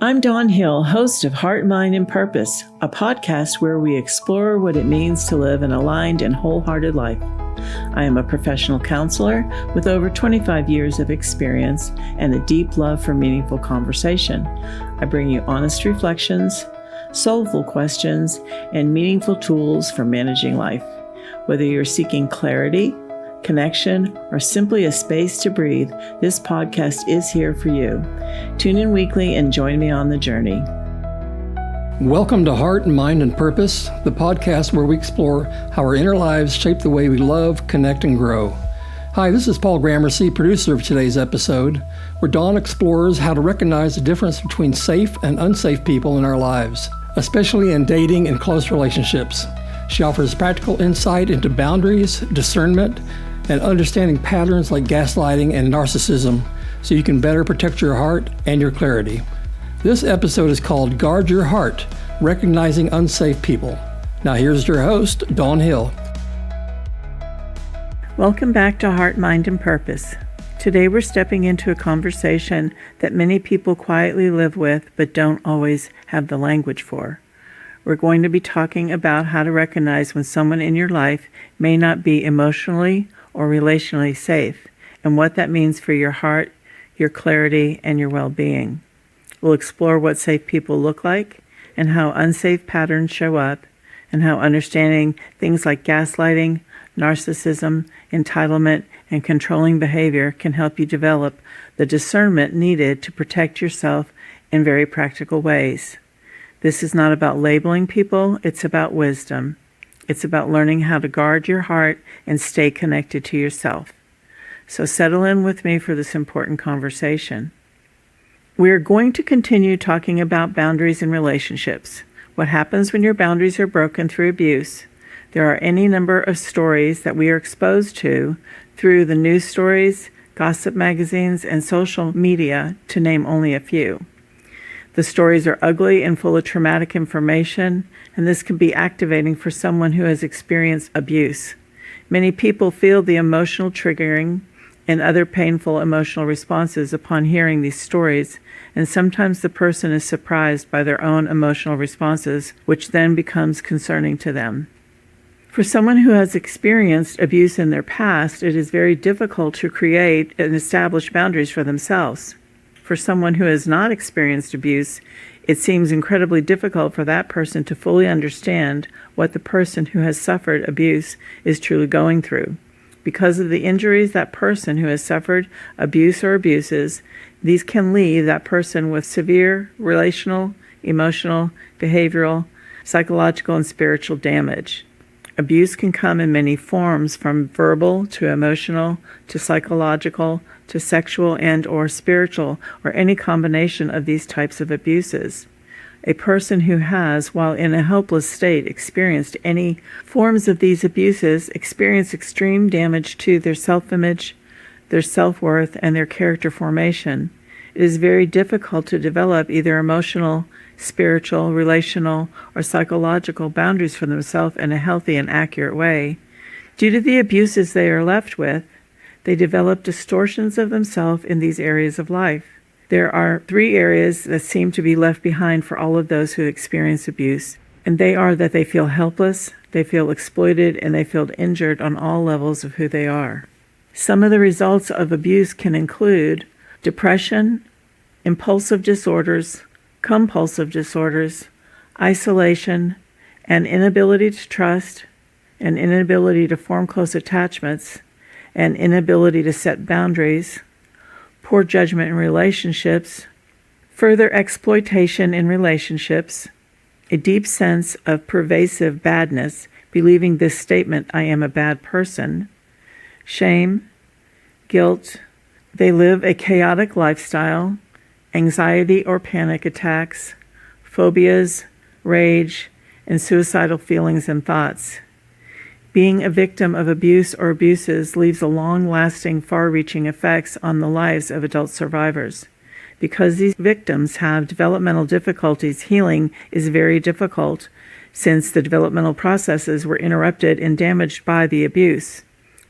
I'm Dawn Hill, host of Heart, Mind, and Purpose, a podcast where we explore what it means to live an aligned and wholehearted life. I am a professional counselor with over 25 years of experience and a deep love for meaningful conversation. I bring you honest reflections, soulful questions, and meaningful tools for managing life. Whether you're seeking clarity, connection, or simply a space to breathe, this podcast is here for you. Tune in weekly and join me on the journey. Welcome to Heart, Mind, and Purpose, the podcast where we explore how our inner lives shape the way we love, connect, and grow. Hi, this is Paul Gramercy, producer of today's episode, where Dawn explores how to recognize the difference between safe and unsafe people in our lives, especially in dating and close relationships. She offers practical insight into boundaries, discernment, and understanding patterns like gaslighting and narcissism so you can better protect your heart and your clarity. This episode is called Guard Your Heart, Recognizing Unsafe People. Now here's your host, Dawn Hill. Welcome back to Heart, Mind, and Purpose. Today we're stepping into a conversation that many people quietly live with but don't always have the language for. We're going to be talking about how to recognize when someone in your life may not be emotionally or relationally safe, and what that means for your heart, your clarity, and your well-being. We'll explore what safe people look like, and how unsafe patterns show up, and how understanding things like gaslighting, narcissism, entitlement, and controlling behavior can help you develop the discernment needed to protect yourself in very practical ways. This is not about labeling people, it's about wisdom. It's about learning how to guard your heart and stay connected to yourself. So settle in with me for this important conversation. We are going to continue talking about boundaries in relationships. What happens when your boundaries are broken through abuse? There are any number of stories that we are exposed to through the news stories, gossip magazines, and social media, to name only a few. The stories are ugly and full of traumatic information, and this can be activating for someone who has experienced abuse. Many people feel the emotional triggering and other painful emotional responses upon hearing these stories, and sometimes the person is surprised by their own emotional responses, which then becomes concerning to them. For someone who has experienced abuse in their past, it is very difficult to create and establish boundaries for themselves. For someone who has not experienced abuse, it seems incredibly difficult for that person to fully understand what the person who has suffered abuse is truly going through. Because of the injuries that person who has suffered abuse or abuses, these can leave that person with severe relational, emotional, behavioral, psychological, and spiritual damage. Abuse can come in many forms, from verbal to emotional to psychological to sexual and or spiritual, or any combination of these types of abuses. A person who has, while in a helpless state, experienced any forms of these abuses experience extreme damage to their self-image, their self-worth, and their character formation. It is very difficult to develop either emotional, spiritual, relational, or psychological boundaries for themselves in a healthy and accurate way. Due to the abuses they are left with, they develop distortions of themselves in these areas of life. There are 3 areas that seem to be left behind for all of those who experience abuse, and they are that they feel helpless, they feel exploited, and they feel injured on all levels of who they are. Some of the results of abuse can include depression, impulsive disorders, compulsive disorders, isolation, an inability to trust, an inability to form close attachments, an inability to set boundaries, poor judgment in relationships, further exploitation in relationships, a deep sense of pervasive badness, believing this statement, "I am a bad person," shame, guilt. They live a chaotic lifestyle, anxiety or panic attacks, phobias, rage, and suicidal feelings and thoughts. Being a victim of abuse or abuses leaves a long-lasting, far-reaching effects on the lives of adult survivors. Because these victims have developmental difficulties, healing is very difficult since the developmental processes were interrupted and damaged by the abuse.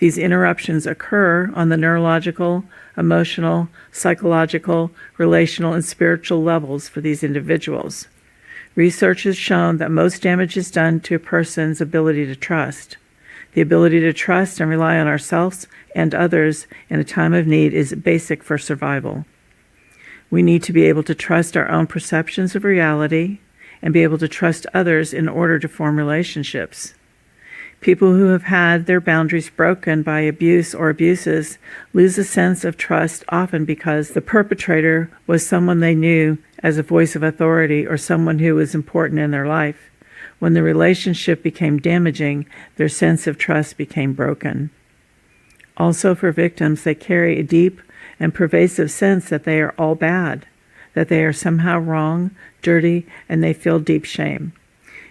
These interruptions occur on the neurological, emotional, psychological, relational, and spiritual levels for these individuals. Research has shown that most damage is done to a person's ability to trust. The ability to trust and rely on ourselves and others in a time of need is basic for survival. We need to be able to trust our own perceptions of reality and be able to trust others in order to form relationships. People who have had their boundaries broken by abuse or abuses lose a sense of trust, often because the perpetrator was someone they knew as a voice of authority or someone who was important in their life. When the relationship became damaging, their sense of trust became broken. Also, for victims, they carry a deep and pervasive sense that they are all bad, that they are somehow wrong, dirty, and they feel deep shame.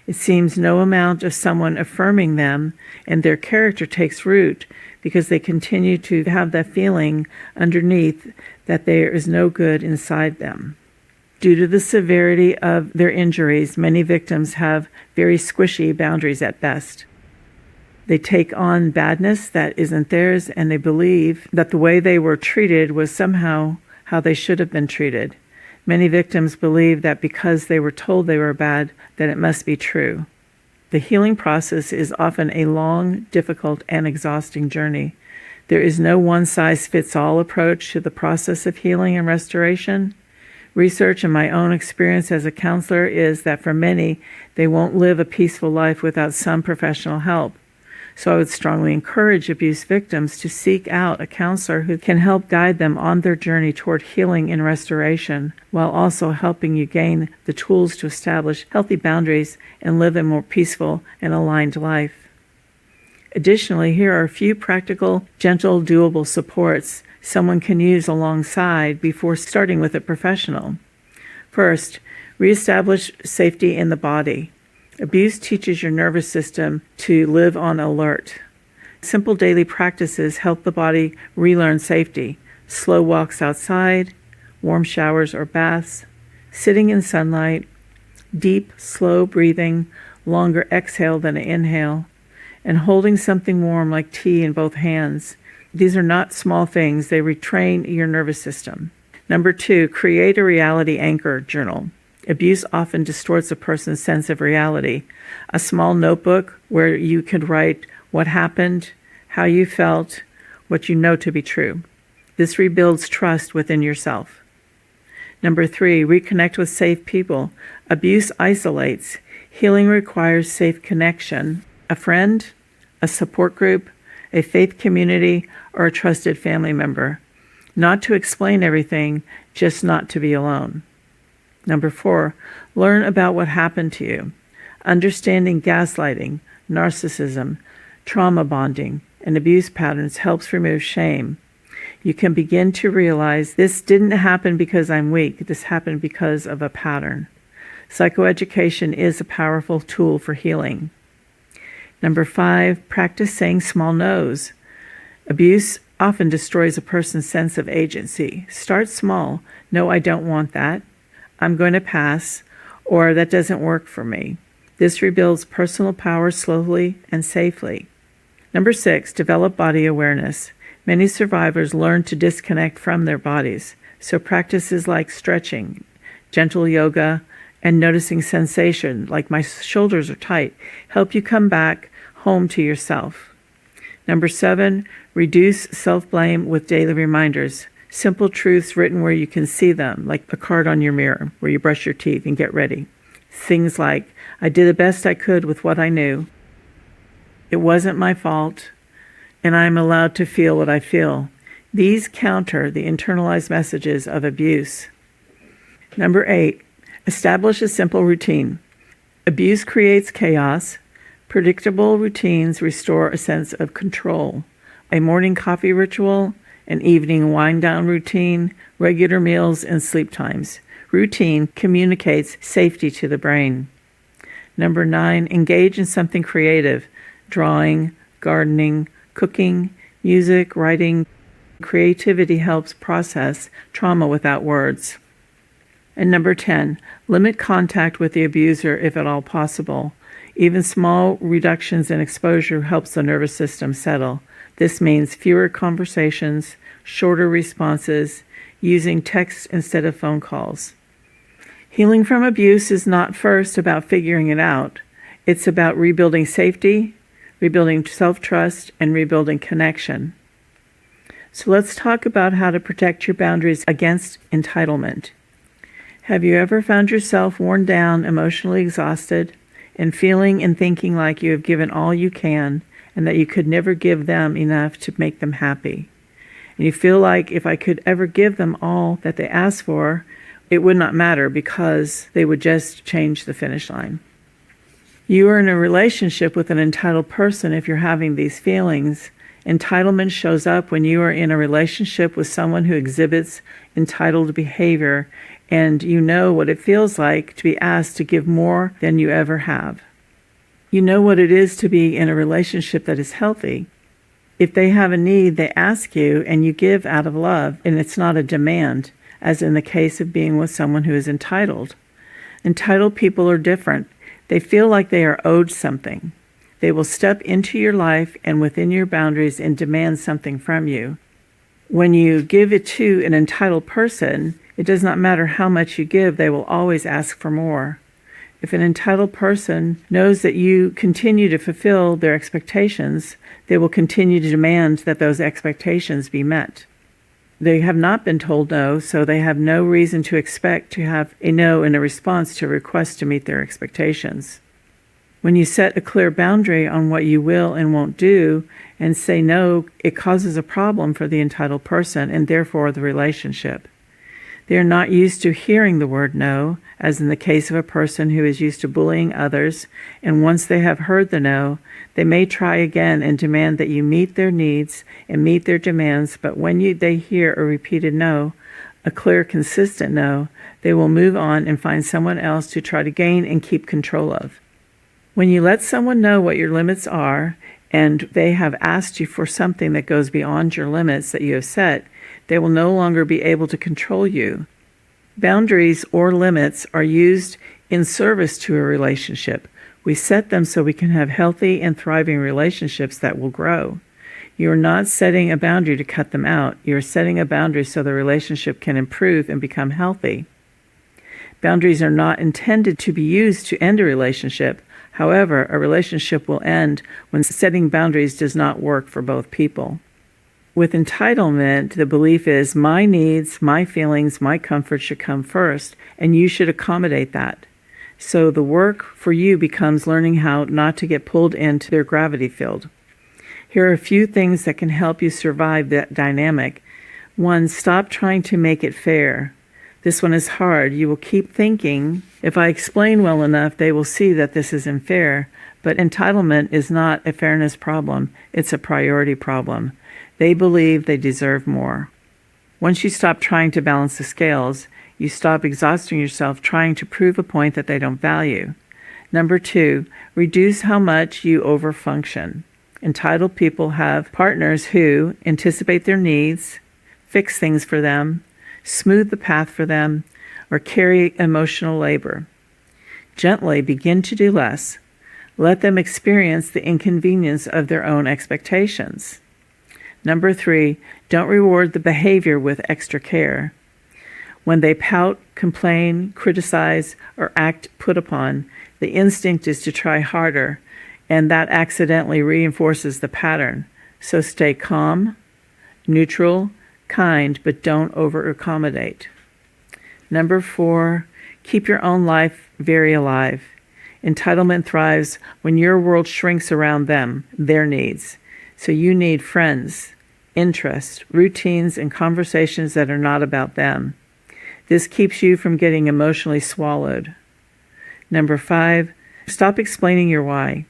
It seems no amount of someone affirming them and their character takes root because they continue to have that feeling underneath that there is no good inside them. Due to the severity of their injuries, many victims have very squishy boundaries at best. They take on badness that isn't theirs, and they believe that the way they were treated was somehow how they should have been treated. Many victims believe that because they were told they were bad, that it must be true. The healing process is often a long, difficult, and exhausting journey. There is no one-size-fits-all approach to the process of healing and restoration. Research and my own experience as a counselor is that for many, they won't live a peaceful life without some professional help. So I would strongly encourage abuse victims to seek out a counselor who can help guide them on their journey toward healing and restoration, while also helping you gain the tools to establish healthy boundaries and live a more peaceful and aligned life. Additionally, here are a few practical, gentle, doable supports someone can use alongside before starting with a professional. First, reestablish safety in the body. Abuse teaches your nervous system to live on alert. Simple daily practices help the body relearn safety. Slow walks outside, warm showers or baths, sitting in sunlight, deep, slow breathing, longer exhale than an inhale, and holding something warm like tea in both hands. These are not small things. They retrain your nervous system. Number 2, create a reality anchor journal. Abuse often distorts a person's sense of reality. A small notebook where you could write what happened, how you felt, what you know to be true. This rebuilds trust within yourself. Number 3, reconnect with safe people. Abuse isolates. Healing requires safe connection. A friend, a support group, a faith community, or a trusted family member. Not to explain everything, just not to be alone. Number 4, learn about what happened to you. Understanding gaslighting, narcissism, trauma bonding, and abuse patterns helps remove shame. You can begin to realize this didn't happen because I'm weak. This happened because of a pattern. Psychoeducation is a powerful tool for healing. Number 5, practice saying small no's. Abuse often destroys a person's sense of agency. Start small. No, I don't want that. I'm going to pass, or that doesn't work for me. This rebuilds personal power slowly and safely. Number 6, develop body awareness. Many survivors learn to disconnect from their bodies, so practices like stretching, gentle yoga, and noticing sensation, like my shoulders are tight, help you come back home to yourself. Number 7, reduce self-blame with daily reminders. Simple truths written where you can see them, like a card on your mirror where you brush your teeth and get ready. Things like, I did the best I could with what I knew. It wasn't my fault, and I'm allowed to feel what I feel. These counter the internalized messages of abuse. Number 8, establish a simple routine. Abuse creates chaos. Predictable routines restore a sense of control. A morning coffee ritual, an evening wind-down routine, regular meals, and sleep times. Routine communicates safety to the brain. Number 9, engage in something creative. Drawing, gardening, cooking, music, writing. Creativity helps process trauma without words. And number 10, limit contact with the abuser if at all possible. Even small reductions in exposure helps the nervous system settle. This means fewer conversations, shorter responses, using text instead of phone calls. Healing from abuse is not first about figuring it out. It's about rebuilding safety, rebuilding self-trust, and rebuilding connection. So let's talk about how to protect your boundaries against entitlement. Have you ever found yourself worn down, emotionally exhausted, and feeling and thinking like you have given all you can and that you could never give them enough to make them happy? And you feel like if I could ever give them all that they ask for, it would not matter because they would just change the finish line. You are in a relationship with an entitled person if you're having these feelings. Entitlement shows up when you are in a relationship with someone who exhibits entitled behavior and you know what it feels like to be asked to give more than you ever have. You know what it is to be in a relationship that is healthy. If they have a need, they ask you and you give out of love, and it's not a demand, as in the case of being with someone who is entitled. Entitled people are different. They feel like they are owed something. They will step into your life and within your boundaries and demand something from you. When you give it to an entitled person, it does not matter how much you give, they will always ask for more. If an entitled person knows that you continue to fulfill their expectations, they will continue to demand that those expectations be met. They have not been told no, so they have no reason to expect to have a no in a response to a request to meet their expectations. When you set a clear boundary on what you will and won't do and say no, it causes a problem for the entitled person and therefore the relationship. They are not used to hearing the word no, as in the case of a person who is used to bullying others, and once they have heard the no, they may try again and demand that you meet their needs and meet their demands, but when they hear a repeated no, a clear, consistent no, they will move on and find someone else to try to gain and keep control of. When you let someone know what your limits are, and they have asked you for something that goes beyond your limits that you have set, they will no longer be able to control you. Boundaries or limits are used in service to a relationship. We set them so we can have healthy and thriving relationships that will grow. You are not setting a boundary to cut them out. You are setting a boundary so the relationship can improve and become healthy. Boundaries are not intended to be used to end a relationship. However, a relationship will end when setting boundaries does not work for both people. With entitlement, the belief is my needs, my feelings, my comfort should come first, and you should accommodate that. So the work for you becomes learning how not to get pulled into their gravity field. Here are a few things that can help you survive that dynamic. 1, stop trying to make it fair. This one is hard. You will keep thinking, if I explain well enough, they will see that this is unfair. But entitlement is not a fairness problem. It's a priority problem. They believe they deserve more. Once you stop trying to balance the scales, you stop exhausting yourself trying to prove a point that they don't value. Number 2, reduce how much you overfunction. Entitled people have partners who anticipate their needs, fix things for them, smooth the path for them, or carry emotional labor. Gently begin to do less. Let them experience the inconvenience of their own expectations. Number 3, don't reward the behavior with extra care. When they pout, complain, criticize, or act put upon, the instinct is to try harder, and that accidentally reinforces the pattern. So stay calm, neutral, kind, but don't over-accommodate. Number 4, keep your own life very alive. Entitlement thrives when your world shrinks around them, their needs. So you need friends, interests, routines, and conversations that are not about them. This keeps you from getting emotionally swallowed. Number 5, stop explaining your why.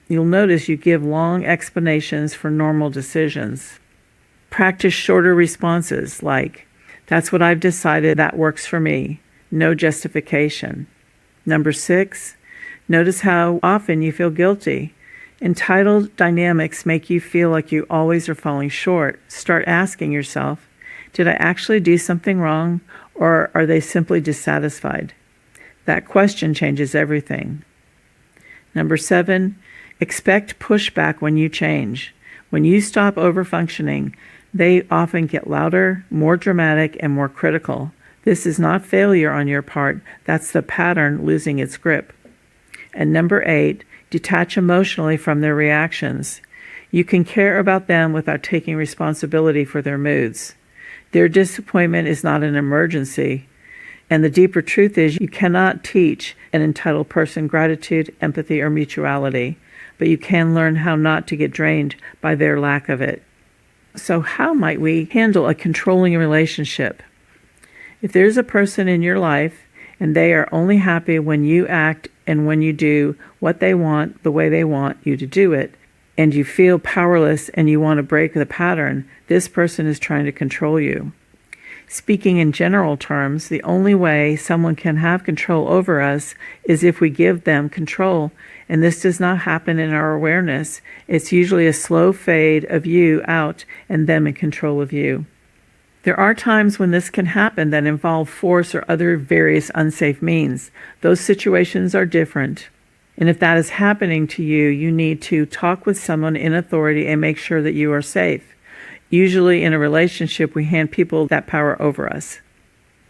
You'll notice you give long explanations for normal decisions. Practice shorter responses like, that's what I've decided, that works for me. No justification. Number 6, notice how often you feel guilty. Entitled dynamics make you feel like you always are falling short. Start asking yourself, did I actually do something wrong, or are they simply dissatisfied? That question changes everything. Number 7, expect pushback when you change. When you stop overfunctioning, they often get louder, more dramatic, and more critical. This is not failure on your part. That's the pattern losing its grip. And number 8, detach emotionally from their reactions. You can care about them without taking responsibility for their moods. Their disappointment is not an emergency. And the deeper truth is you cannot teach an entitled person gratitude, empathy, or mutuality, but you can learn how not to get drained by their lack of it. So how might we handle a controlling relationship? If there's a person in your life and they are only happy when you act and when you do what they want the way they want you to do it, and you feel powerless and you want to break the pattern, this person is trying to control you. Speaking in general terms, the only way someone can have control over us is if we give them control, and this does not happen in our awareness. It's usually a slow fade of you out and them in control of you. There are times when this can happen that involve force or other various unsafe means. Those situations are different. And if that is happening to you, you need to talk with someone in authority and make sure that you are safe. Usually in a relationship, we hand people that power over us.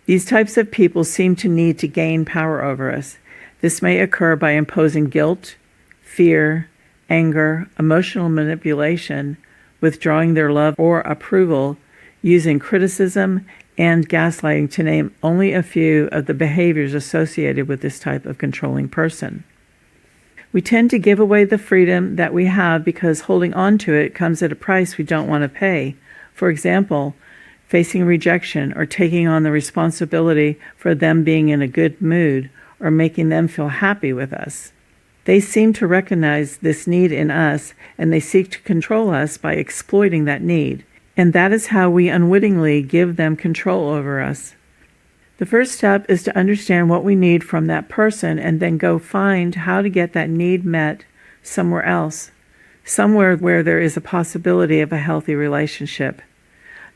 These types of people seem to need to gain power over us. This may occur by imposing guilt, fear, anger, emotional manipulation, withdrawing their love or approval, using criticism, and gaslighting, to name only a few of the behaviors associated with this type of controlling person. We tend to give away the freedom that we have because holding on to it comes at a price we don't want to pay. For example, facing rejection or taking on the responsibility for them being in a good mood or making them feel happy with us. They seem to recognize this need in us, and they seek to control us by exploiting that need. And that is how we unwittingly give them control over us. The first step is to understand what we need from that person and then go find how to get that need met somewhere else, somewhere where there is a possibility of a healthy relationship.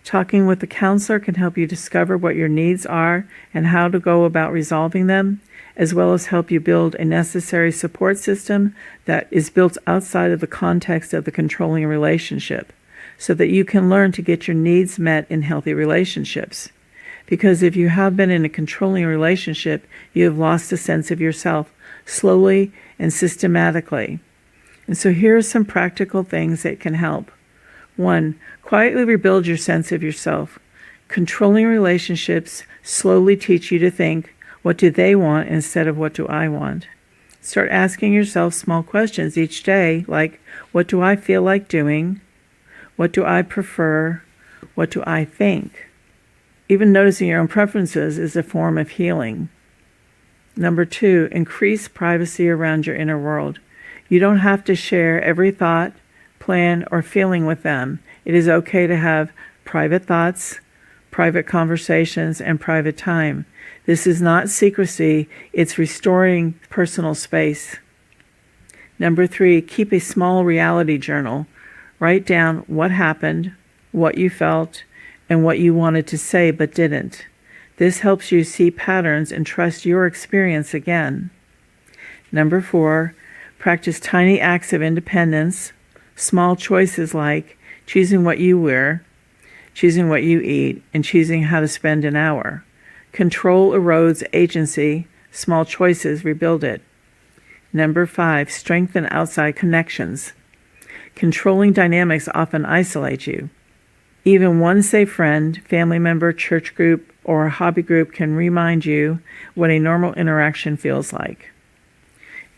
Talking with a counselor can help you discover what your needs are and how to go about resolving them, as well as help you build a necessary support system that is built outside of the context of the controlling relationship, so that you can learn to get your needs met in healthy relationships. Because if you have been in a controlling relationship, you have lost a sense of yourself slowly and systematically. And so here are some practical things that can help. 1, quietly rebuild your sense of yourself. Controlling relationships slowly teach you to think, what do they want instead of what do I want? Start asking yourself small questions each day, like, what do I feel like doing? What do I prefer? What do I think? Even noticing your own preferences is a form of healing. Number 2, increase privacy around your inner world. You don't have to share every thought, plan, or feeling with them. It is okay to have private thoughts, private conversations, and private time. This is not secrecy, it's restoring personal space. Number 3, keep a small reality journal. Write down what happened, what you felt, and what you wanted to say but didn't. This helps you see patterns and trust your experience again. Number 4, practice tiny acts of independence, small choices like choosing what you wear, choosing what you eat, and choosing how to spend an hour. Control erodes agency, small choices rebuild it. Number 5, strengthen outside connections. Controlling dynamics often isolate you. Even one safe friend, family member, church group, or a hobby group can remind you what a normal interaction feels like.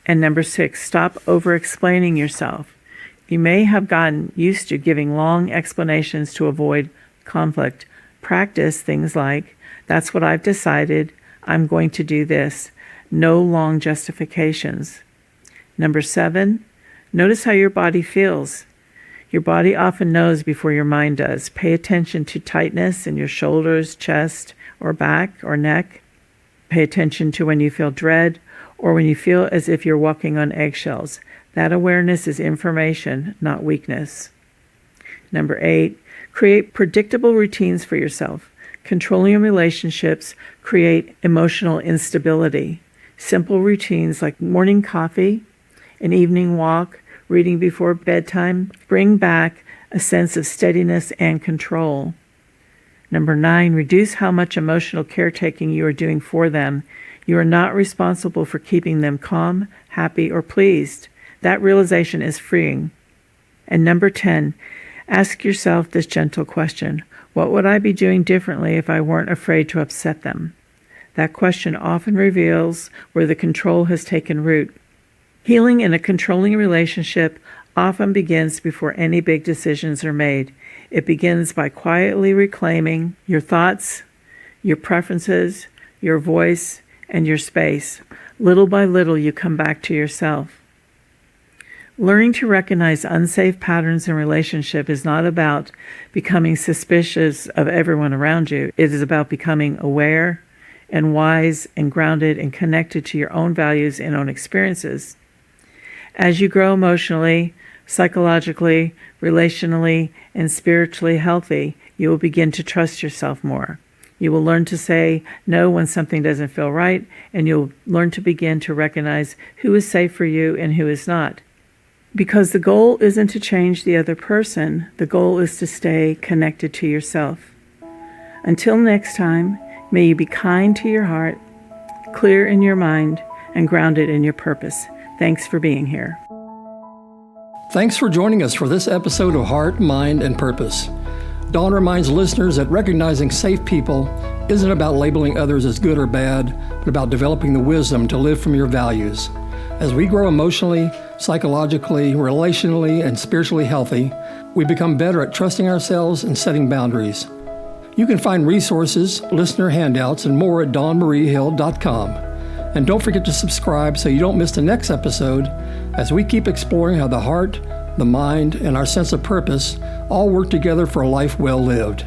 And number 6, stop over-explaining yourself. You may have gotten used to giving long explanations to avoid conflict. Practice things like, that's what I've decided, I'm going to do this. No long justifications. Number 7, notice how your body feels. Your body often knows before your mind does. Pay attention to tightness in your shoulders, chest, or back, or neck. Pay attention to when you feel dread or when you feel as if you're walking on eggshells. That awareness is information, not weakness. Number 8, create predictable routines for yourself. Controlling relationships create emotional instability. Simple routines like morning coffee, an evening walk, reading before bedtime bring back a sense of steadiness and control. Number 9, reduce how much emotional caretaking you are doing for them. You are not responsible for keeping them calm, happy, or pleased. That realization is freeing. And number 10, ask yourself this gentle question: what would I be doing differently if I weren't afraid to upset them? That question often reveals where the control has taken root. Healing in a controlling relationship often begins before any big decisions are made. It begins by quietly reclaiming your thoughts, your preferences, your voice, and your space. Little by little, you come back to yourself. Learning to recognize unsafe patterns in relationship is not about becoming suspicious of everyone around you. It is about becoming aware and wise and grounded and connected to your own values and own experiences. As you grow emotionally, psychologically, relationally, and spiritually healthy, you will begin to trust yourself more. You will learn to say no when something doesn't feel right, and you'll learn to begin to recognize who is safe for you and who is not. Because the goal isn't to change the other person, the goal is to stay connected to yourself. Until next time, may you be kind to your heart, clear in your mind, and grounded in your purpose. Thanks for being here. Thanks for joining us for this episode of Heart, Mind, and Purpose. Dawn reminds listeners that recognizing safe people isn't about labeling others as good or bad, but about developing the wisdom to live from your values. As we grow emotionally, psychologically, relationally, and spiritually healthy, we become better at trusting ourselves and setting boundaries. You can find resources, listener handouts, and more at dawnmariehill.com. And don't forget to subscribe so you don't miss the next episode as we keep exploring how the heart, the mind, and our sense of purpose all work together for a life well lived.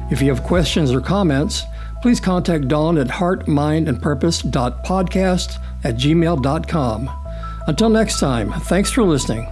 If you have questions or comments, please contact Dawn at heartmindandpurpose.podcast@gmail.com. Until next time, thanks for listening.